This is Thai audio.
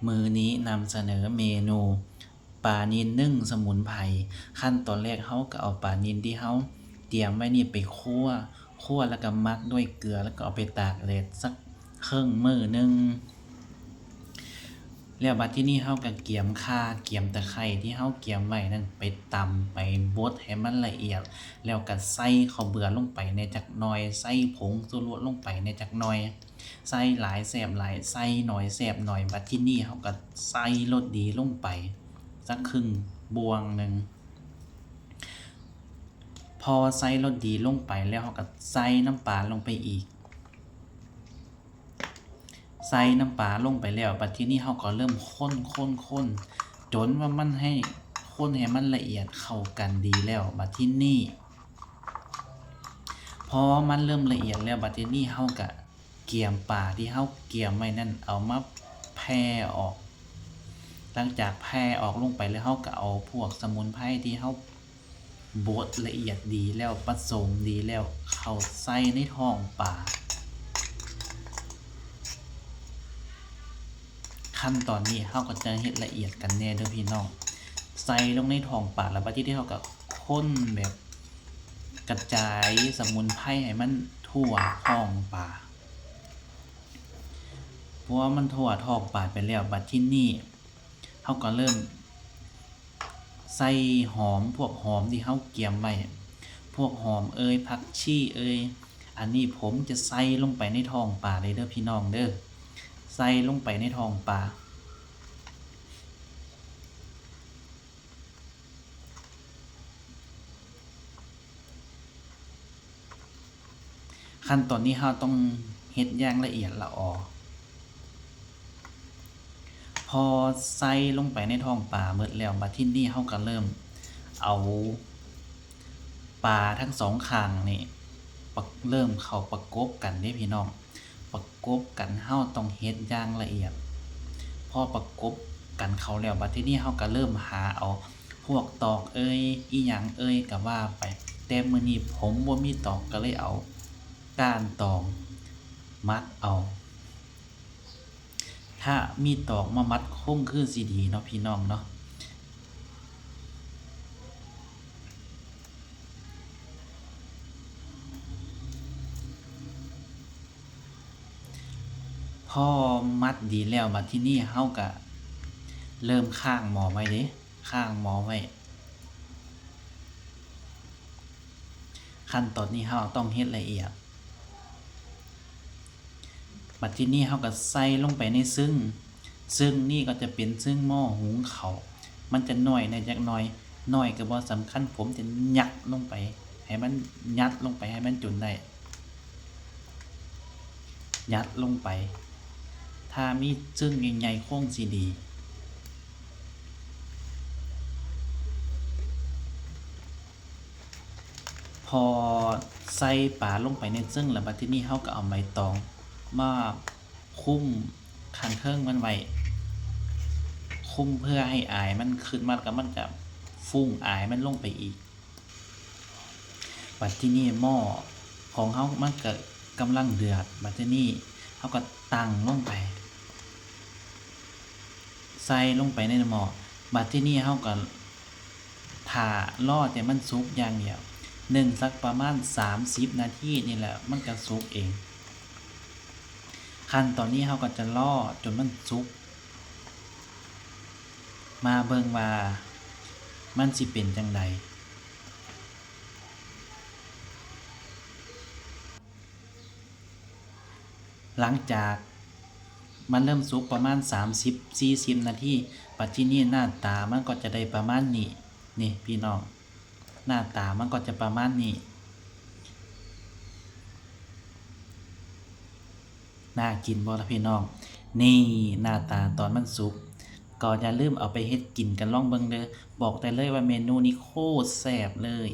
มื้อนี้นำเสนอเมนูปลานิลนึ่งสมุนไพรขั้นตอนแรกเราก็เอาปลานิลที่เราเตรียมไว้นี่ไปคั่วแล้วก็หมักด้วยเกลือแล้วก็เอาไปตากแดดสักครึ่งมื้อหนึ่งแล้วบัดทีนี้เราก็เกียมข่าเกียมตะไคร้ที่เราเกียมไว้นั่นไปตำไปบดให้มันละเอียดแล้วก็ใส่ข้าวเบื่อลงไปในจักหน่อยใส่ผงชูรสลงไปในจักหน่อยใส่หลายแซ่บหลายใส่น้อยแซ่บน้อยบัดทีนี้เราก็ใส่รสดีลงไปสักครึ่งบวงหนึ่งพอใส่รสดีลงไปแล้วเราก็ใส่น้ำปลาลงไปอีกใส่น้ำปลาลงไปแล้วบัดทีนี้เราก็เริ่มคนจนว่ามันให้คนให้มันละเอียดเข้ากันดีแล้วบัดทีนี้พอมันเริ่มละเอียดแล้วบัดทีนี้เราก็เกี่ยมปลาที่เราเกี่ยมไว้นั่นเอามาแผ่ออกหลังจากแผ่ออกลงไปแล้วเราก็เอาพวกสมุนไพรที่เราบดละเอียดดีแล้วผสมดีแล้วเข้าใส่ในท้องปลาขั้นตอนนี้เราก็จะเฮ็ดละเอียดกันแน่เด้อพี่น้องใส่ลงในท้องปลาแล้วบัดนี้เราก็คนแบบกระจายสมุนไพรให้มันทั่วท้องปลาเพราะว่ามันทั่วท้องปลาไปแล้วบัดทีนี้เราก็เริ่มใส่หอมพวกหอมที่เราเกี่ยมไว้พวกหอมผักชีอันนี้ผมจะใส่ลงไปในท้องปลาเลยเด้อพี่น้องเด้อใส่ลงไปในท้องปลาขั้นตอนนี้เราต้องเฮ็ดอย่างละเอียดละออพอใส่ลงไปในท้องปลาหมดแล้วบัดทีนี้เราก็เริ่มเอาปลาทั้งสองข้างนี่เริ่มเข้าประกบกันเด้พี่น้องประกบกันเราต้องเฮ็ดอย่างละเอียดพอประกบกันเข้าแล้วบัดทีนี้เราก็เริ่มหาเอาพวกตอกอีหยังก็ว่าไปแต่มื้อนี้ผมบ่มีตอกก็เลยเอาก้านตองมัดเอาถ้ามีตอกมามัดคงคือสิดีเนาะพี่น้องเนาะพอมัดดีแล้วบัดทีนี้เราก็เริ่มข้างหม้อไว้เด้ข้างหม้อไว้ขั้นตอนนี้เราต้องเฮ็ดละเอียดบัดทีนี้เราก็ใส่ลงไปในซึ่งนี่ก็จะเป็นซึ่งหม้อหุงข้าวมันจะน้อยในจักหน่อยน้อยก็บ่สำคัญผมจะยัดลงไปให้มันยัดลงไปให้มันจนได้ยัดลงไปถ้ามีซึ่งใหญ่ๆคงสิดีพอใส่ปลาลงไปในซึ่งแล้วบัดทีนี้เราก็เอาใบตองมาคลุมข้างเทิงมันไว้คุมเพื่อให้อายมันขึ้นมาแล้วก็มันจะฟุ้งอายมันลงไปอีกบัดทีนี้หม้อของเขามันก็กำลังเดือดบัดทีนี้เขาก็ตั้งลงไปใส่ลงไปในหม้อบัดทีนี้เขาก็ท่ารอแต่มันสุกอย่างเดียวนึ่งสักประมาณ30นาทีนี่แหละมันก็สุกเองขั้นตอนนี้เขาก็จะรอจนมันสุกมาเบิ่งว่ามันสิเป็นจังใดหลังจากมันเริ่มสุกประมาณ30-40นาทีปัจจุบันหน้าตามันก็จะได้ประมาณนี้นี่พี่น้องหน้าตามันก็จะประมาณนี้น่ากินบ่ล่ะพี่น้องนี่หน้าตาตอนมันสุกก็อย่าลืมเอาไปเฮ็ดกินกันลองเบิ่งเด้อบอกได้เลยว่าเมนูนี้โคตรแซ่บเลย